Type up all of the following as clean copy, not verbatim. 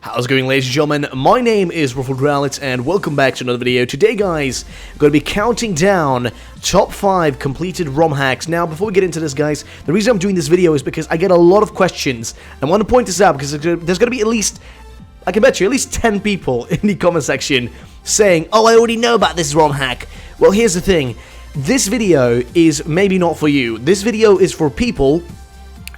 How's it going, ladies and gentlemen? My name is Ruffled Rowlett, and welcome back to another video. Today, guys, I'm going to be counting down top 5 completed ROM hacks. Now, before we get into this, guys, the reason I'm doing this video is because I get a lot of questions. I want to point this out because there's going to be at least, I can bet you, at least 10 people in the comment section saying, oh, I already know about this ROM hack. Well, here's the thing. This video is maybe not for you. This video is for people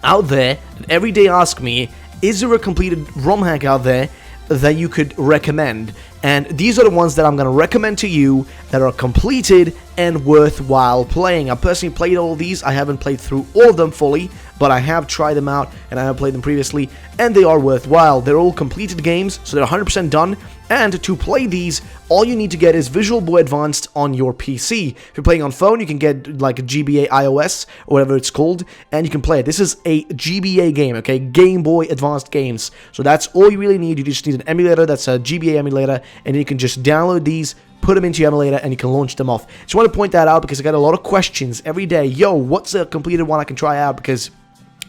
out there that every day ask me, is there a completed ROM hack out there that you could recommend? And these are the ones that I'm going to recommend to you that are completed and worthwhile playing. I personally played all of these. I haven't played through all of them fully, but I have tried them out and I have played them previously, and they are worthwhile. They're all completed games, so they're 100% done. And to play these, all you need to get is Visual Boy Advanced on your PC. If you're playing on phone, you can get like a GBA iOS or whatever it's called, and you can play it. This is a GBA game, okay? Game Boy Advanced Games. So that's all you really need. You just need an emulator that's a GBA emulator, and you can just download these, put them into your emulator, and you can launch them off. Just want to point that out because I got a lot of questions every day. Yo, what's a completed one I can try out? Because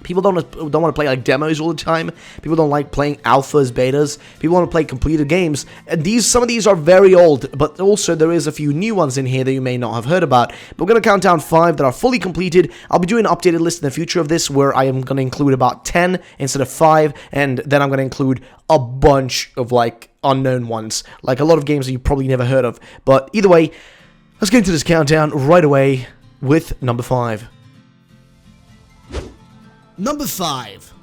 people don't want to play like demos all the time. People don't like playing alphas, betas. People want to play completed games. And some of these are very old, but also there is a few new ones in here that you may not have heard about. But we're going to count down 5 that are fully completed. I'll be doing an updated list in the future of this where I am going to include about 10 instead of 5, and then I'm going to include a bunch of like unknown ones, like a lot of games that you probably never heard of. But either way, let's get into this countdown right away with number 5. Number 5.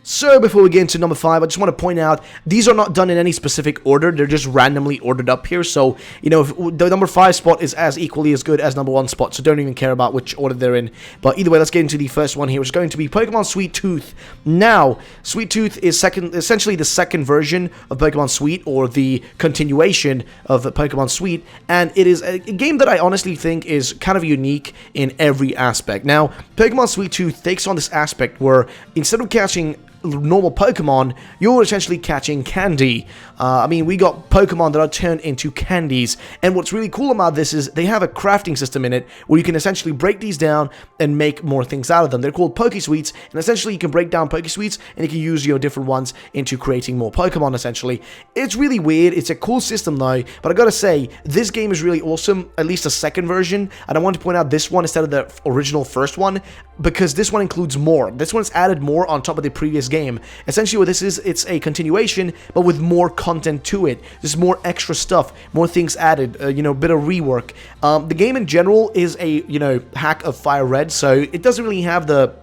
So, before we get into number 5, I just want to point out, these are not done in any specific order, they're just randomly ordered up here, so, you know, if the number 5 spot is as equally as good as number 1 spot, so don't even care about which order they're in. But either way, let's get into the first one here, which is going to be Pokemon Sweet Tooth. Now, Sweet Tooth is essentially the second version of Pokemon Sweet, or the continuation of Pokemon Sweet, and it is a game that I honestly think is kind of unique in every aspect. Now, Pokemon Sweet Tooth takes on this aspect where, instead of catching normal Pokemon, you're essentially catching candy. I mean, we got Pokemon that are turned into candies, and what's really cool about this is they have a crafting system in it where you can essentially break these down and make more things out of them. They're called Pokesweets, and essentially you can break down Pokesweets and you can use your different ones into creating more Pokemon, essentially. It's really weird. It's a cool system though, but I gotta say, this game is really awesome, at least the second version, and I want to point out this one instead of the original first one, because this one includes more. This one's added more on top of the previous game. Essentially what this is, it's a continuation, but with more content to it. There's more extra stuff, more things added, you know, a bit of rework. The game in general is a, you know, hack of Fire Red, so it doesn't really have the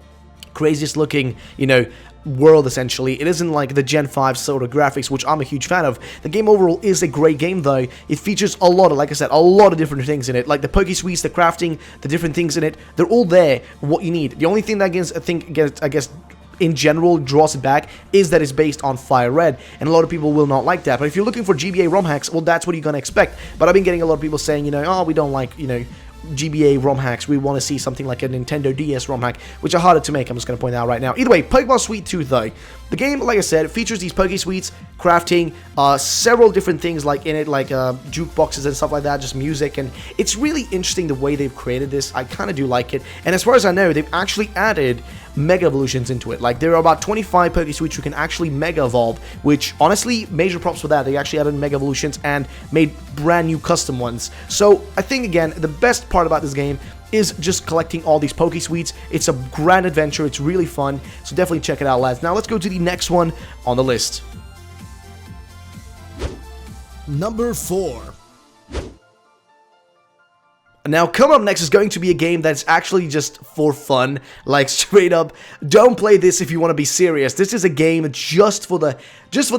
craziest looking, you know, world, essentially. It isn't like the Gen 5 sort of graphics, which I'm a huge fan of. The game overall is a great game, though. It features a lot of, like I said, a lot of different things in it, like the Pokesweets, the crafting, the different things in it. They're all there, what you need. The only thing that I guess, in general, draws it back is that it's based on Fire Red, and a lot of people will not like that. But if you're looking for GBA ROM hacks, well, that's what you're gonna expect. But I've been getting a lot of people saying, you know, oh, we don't like, you know, GBA ROM hacks, we want to see something like a Nintendo DS ROM hack, which are harder to make. I'm just going to point that out right now. Either way, Pokemon Sweet Tooth though, the game, like I said, features these Pokesweets, crafting, several different things like in it, like jukeboxes and stuff like that, just music, and it's really interesting the way they've created this. I kind of do like it, and as far as I know, they've actually added Mega Evolutions into it. Like, there are about 25 Pokesweets you can actually Mega Evolve, which, honestly, major props for that. They actually added Mega Evolutions and made brand new custom ones. So, I think, again, the best part about this game is just collecting all these Pokesweets. It's a grand adventure. It's really fun. So, definitely check it out, lads. Now, let's go to the next one on the list. Number 4. Now, coming up next is going to be a game that's actually just for fun, like straight up, don't play this if you want to be serious. This is a game just for the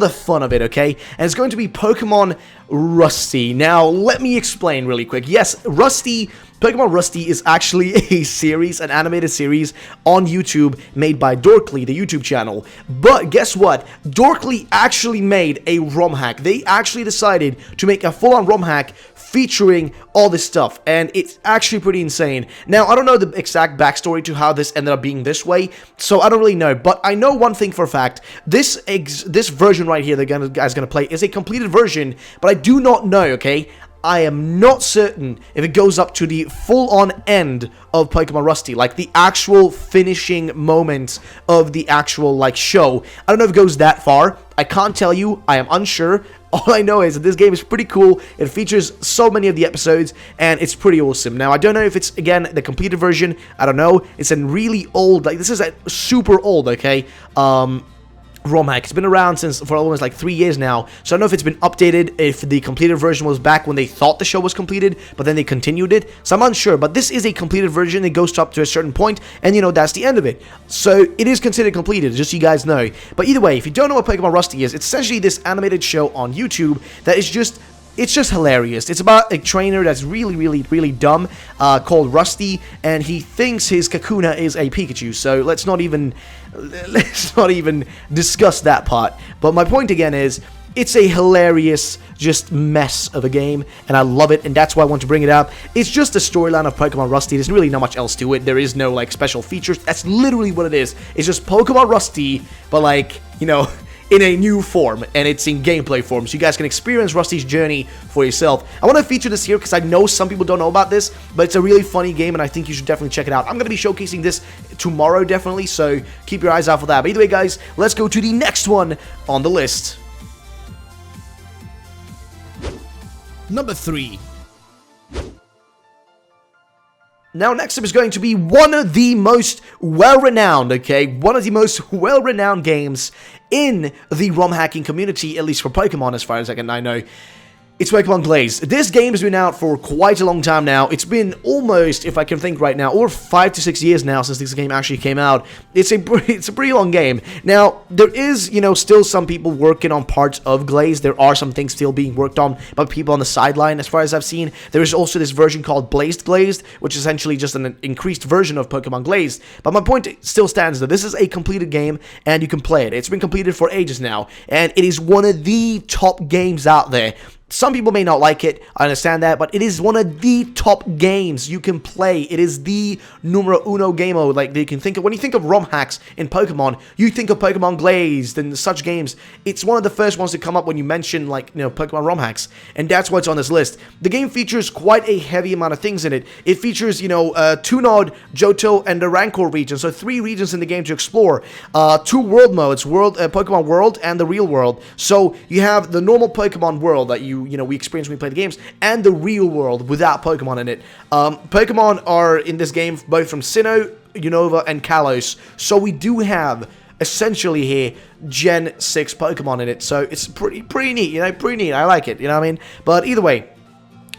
fun of it, okay? And it's going to be Pokemon Rusty. Now, let me explain really quick. Yes, Pokemon Rusty is actually a series, an animated series on YouTube made by Dorkly, the YouTube channel. But guess what? Dorkly actually made a ROM hack. They actually decided to make a full-on ROM hack featuring all this stuff, and it's actually pretty insane. Now, I don't know the exact backstory to how this ended up being this way, so I don't really know, but I know one thing for a fact. This version right here that the guy's gonna play is a completed version, but I do not know, okay? I am not certain if it goes up to the full-on end of Pokemon Rusty, like the actual finishing moment of the actual, like, show. I don't know if it goes that far. I can't tell you. I am unsure. All I know is that this game is pretty cool. It features so many of the episodes, and it's pretty awesome. Now, I don't know if it's, again, the completed version. I don't know. It's a really old, like, this is a super old, okay, ROM hack. It's been around for almost like 3 years now, so I don't know if it's been updated, if the completed version was back when they thought the show was completed, but then they continued it, so I'm unsure, but this is a completed version. It goes up to a certain point, and you know, that's the end of it. So it is considered completed, just so you guys know. But either way, if you don't know what Pokemon Rusty is, it's essentially this animated show on YouTube that is just... it's just hilarious. It's about a trainer that's really dumb, called Rusty, and he thinks his Kakuna is a Pikachu. So let's not even discuss that part. But my point again is, it's a hilarious just mess of a game, and I love it, and that's why I want to bring it up. It's just the storyline of Pokemon Rusty. There's really not much else to it. There is no, like, special features. That's literally what it is. It's just Pokemon Rusty, but, like, you know, in a new form, and it's in gameplay form, so you guys can experience Rusty's journey for yourself. I want to feature this here because I know some people don't know about this, but it's a really funny game, and I think you should definitely check it out. I'm going to be showcasing this tomorrow, definitely, so keep your eyes out for that. But either way, guys, let's go to the next one on the list. Number 3. Now, next up is going to be one of the most well-renowned, okay, one of the most well-renowned games in the ROM hacking community, at least for Pokemon, as far as I know. It's Pokemon Glaze. This game has been out for quite a long time now. It's been almost, if I can think right now, over 5 to 6 years now since this game actually came out. It's a pretty long game. Now, there is, you know, still some people working on parts of Glaze. There are some things still being worked on by people on the sideline, as far as I've seen. There is also this version called Glazed, which is essentially just an increased version of Pokemon Glazed. But my point still stands, though. This is a completed game, and you can play it. It's been completed for ages now, and it is one of the top games out there. Some people may not like it, I understand that, but it is one of the top games you can play. It is the numero uno game mode, like, you can think of. When you think of ROM hacks in Pokemon, you think of Pokemon Glazed and such games. It's one of the first ones to come up when you mention, like, you know, Pokemon ROM hacks, and that's what's on this list. The game features quite a heavy amount of things in it. It features, you know, Tunod, Johto, and the Rancor region, so 3 regions in the game to explore. 2 world modes, Pokemon World and the Real World. So you have the normal Pokemon world that you know, we experience when we play the games, and the real world without Pokemon in it. Pokemon are in this game both from Sinnoh, Unova, and Kalos, so we do have essentially here Gen 6 Pokemon in it, so it's pretty neat, you know, pretty neat. I like it, you know what I mean? But either way,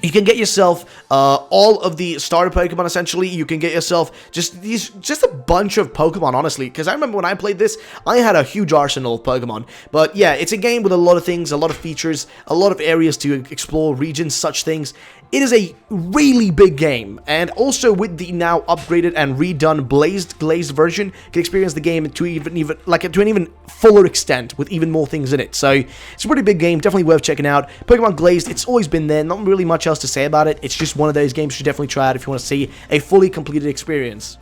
you can get yourself all of the starter Pokemon, essentially. You can get yourself just a bunch of Pokemon, honestly. Because I remember when I played this, I had a huge arsenal of Pokemon. But yeah, it's a game with a lot of things, a lot of features, a lot of areas to explore, regions, such things. It is a really big game, and also with the now upgraded and redone glazed version, you can experience the game to an even fuller extent with even more things in it. So it's a pretty big game, definitely worth checking out. Pokemon Glazed, it's always been there, not really much else to say about it. It's just one of those games you should definitely try out if you want to see a fully completed experience.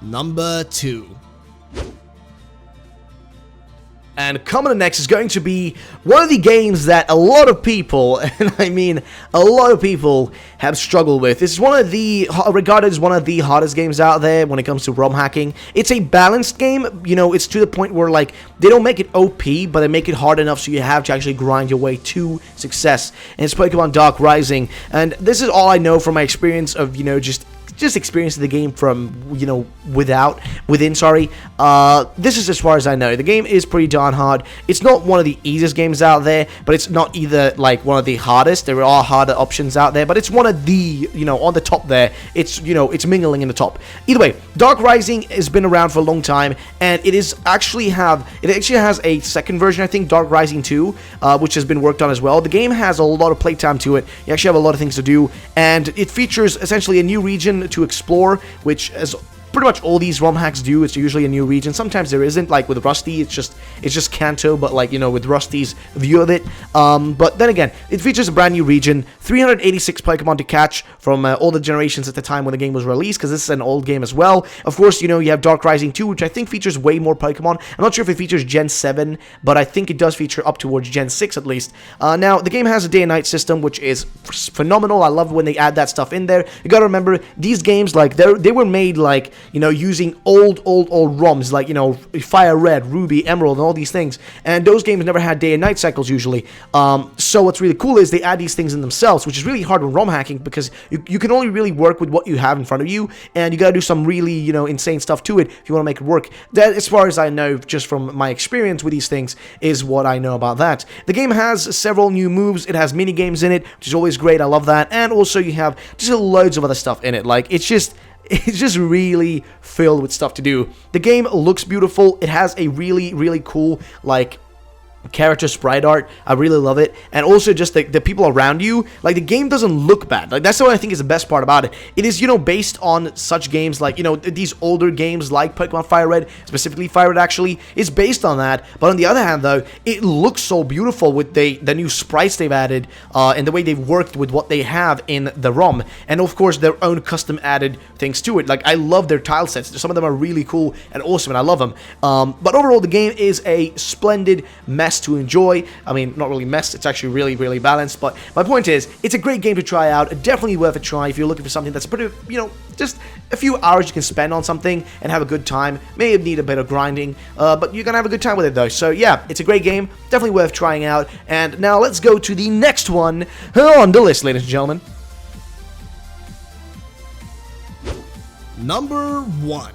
Number 2. And coming up next is going to be one of the games that a lot of people, and I mean a lot of people, have struggled with. It's regarded as one of the hardest games out there when it comes to ROM hacking. It's a balanced game, you know, it's to the point where, like, they don't make it OP, but they make it hard enough so you have to actually grind your way to success. And it's Pokemon Dark Rising, and this is all I know from my experience of, you know, just experiencing the game from, you know, within, sorry. This is as far as I know. The game is pretty darn hard. It's not one of the easiest games out there, but it's not either, like, one of the hardest. There are harder options out there, but it's one of the, you know, on the top there. It's, you know, it's mingling in the top. Either way, Dark Rising has been around for a long time, and it actually has a second version, I think, Dark Rising 2, which has been worked on as well. The game has a lot of playtime to it. You actually have a lot of things to do, and it features essentially a new region to explore, which, as pretty much all these ROM hacks do. It's usually a new region. Sometimes there isn't, like with Rusty, it's just Kanto, but like, you know, with Rusty's view of it. But then again, it features a brand new region, 386 Pokemon to catch from all the generations at the time when the game was released, because this is an old game as well. Of course, you know, you have Dark Rising 2, which I think features way more Pokemon. I'm not sure if it features Gen 7, but I think it does feature up towards Gen 6 at least. Now, the game has a day and night system, which is phenomenal. I love when they add that stuff in there. You gotta remember, these games, like, they were made, like, you know, using old ROMs, like, you know, Fire Red, Ruby, Emerald, and all these things. And those games never had day and night cycles usually. So what's really cool is they add these things in themselves, which is really hard with ROM hacking, because you can only really work with what you have in front of you, and you gotta do some really, you know, insane stuff to it if you want to make it work. That, as far as I know, just from my experience with these things, is what I know about that. The game has several new moves. It has mini games in it, which is always great. I love that. And also you have just loads of other stuff in it. Like, it's just really filled with stuff to do. The game looks beautiful. It has a really cool, like, character sprite art. I really love it. And also just the people around you, like, the game doesn't look bad. Like, that's what I think is the best part about it. It is, you know, based on such games like, you know, these older games like Pokemon Fire Red, specifically Fire Red actually, is based on that. But on the other hand, though, it looks so beautiful with the new sprites they've added, and the way they've worked with what they have in the ROM, and of course their own custom added things to it. Like, I love their tile sets. Some of them are really cool and awesome, and I love them. But overall, the game is a splendid mess to enjoy. I mean, not really mess, it's actually really balanced. But my point is, it's a great game to try out. Definitely worth a try if you're looking for something that's pretty, you know, just a few hours you can spend on something and have a good time. May need a bit of grinding, but you're gonna have a good time with it though. So yeah, it's a great game, definitely worth trying out. And now let's go to the next one on the list, ladies and gentlemen. Number 1.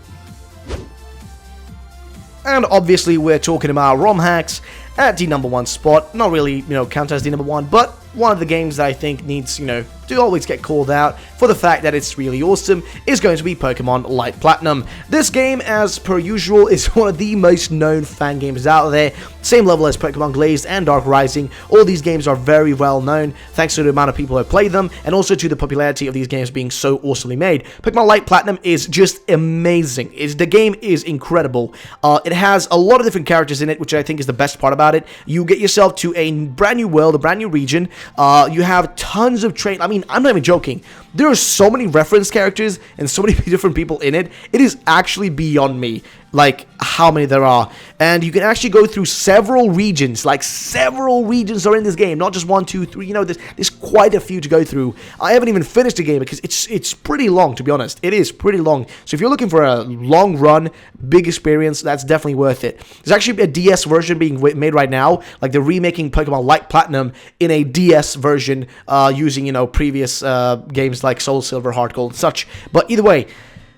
And obviously we're talking about ROM hacks at the number 1 spot. Not really, you know, count as the number 1, but one of the games that I think needs, you know, to always get called out for the fact that it's really awesome is going to be Pokemon Light Platinum. This game, as per usual, is one of the most known fan games out there. Same level as Pokemon Glazed and Dark Rising. All these games are very well known thanks to the amount of people who have played them, and also to the popularity of these games being so awesomely made. Pokemon Light Platinum is just amazing. The game is incredible. It has a lot of different characters in it, which I think is the best part about it. You get yourself to a brand new world, a brand new region. You have tons of train. I mean, I'm not even joking. There are so many reference characters and so many different people in it. It is actually beyond me, like, how many there are. And you can actually go through several regions. Like, several regions are in this game, not just 1, 2, 3. You know, there's quite a few to go through. I haven't even finished the game because it's pretty long, to be honest. It is pretty long. So if you're looking for a long run, big experience, that's definitely worth it. There's actually a DS version being made right now. Like, they're remaking Pokemon Light Platinum in a DS version, using, you know, previous games like Soul Silver, Heart Gold, and such. But either way,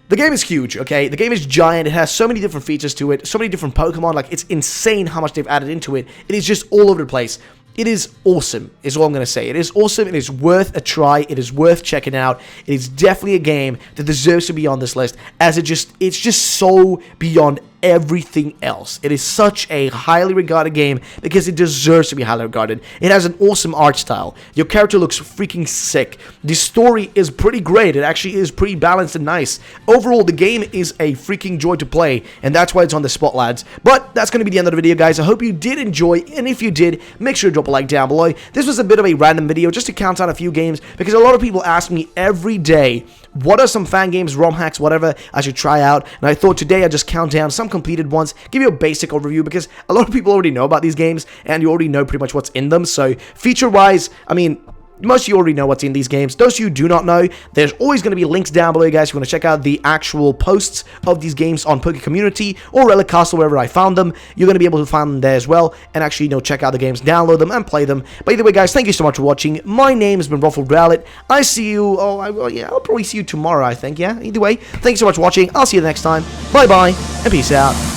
the game is huge, okay? The game is giant. It has so many different features to it, so many different Pokemon. Like, it's insane how much they've added into it. It is just all over the place. It is awesome, is all I'm going to say. It is awesome. It is worth a try. It is worth checking out. It is definitely a game that deserves to be on this list, as it's just so beyond everything else. It is such a highly regarded game because it deserves to be highly regarded. It has an awesome art style. Your character looks freaking sick. The story is pretty great. It actually is pretty balanced and nice. Overall, the game is a freaking joy to play, and that's why it's on the spot, lads. But that's going to be the end of the video, guys. I hope you did enjoy, and if you did, make sure to drop a like down below. This was a bit of a random video just to count out a few games, because a lot of people ask me every day, what are some fan games, ROM hacks, whatever I should try out, and I thought today I'd just count down some completed ones, give you a basic overview, because a lot of people already know about these games, and you already know pretty much what's in them. So feature-wise, I mean, most of you already know what's in these games. Those of you who do not know, there's always going to be links down below, guys. If you want to check out the actual posts of these games on Poke Community or Relic Castle, wherever I found them, you're going to be able to find them there as well, and actually, you know, check out the games, download them, and play them. But either way, guys, thank you so much for watching. My name has been Ruffled Rowlet. I see you, I'll probably see you tomorrow, I think, yeah? Either way, thank you so much for watching. I'll see you next time. Bye-bye, and peace out.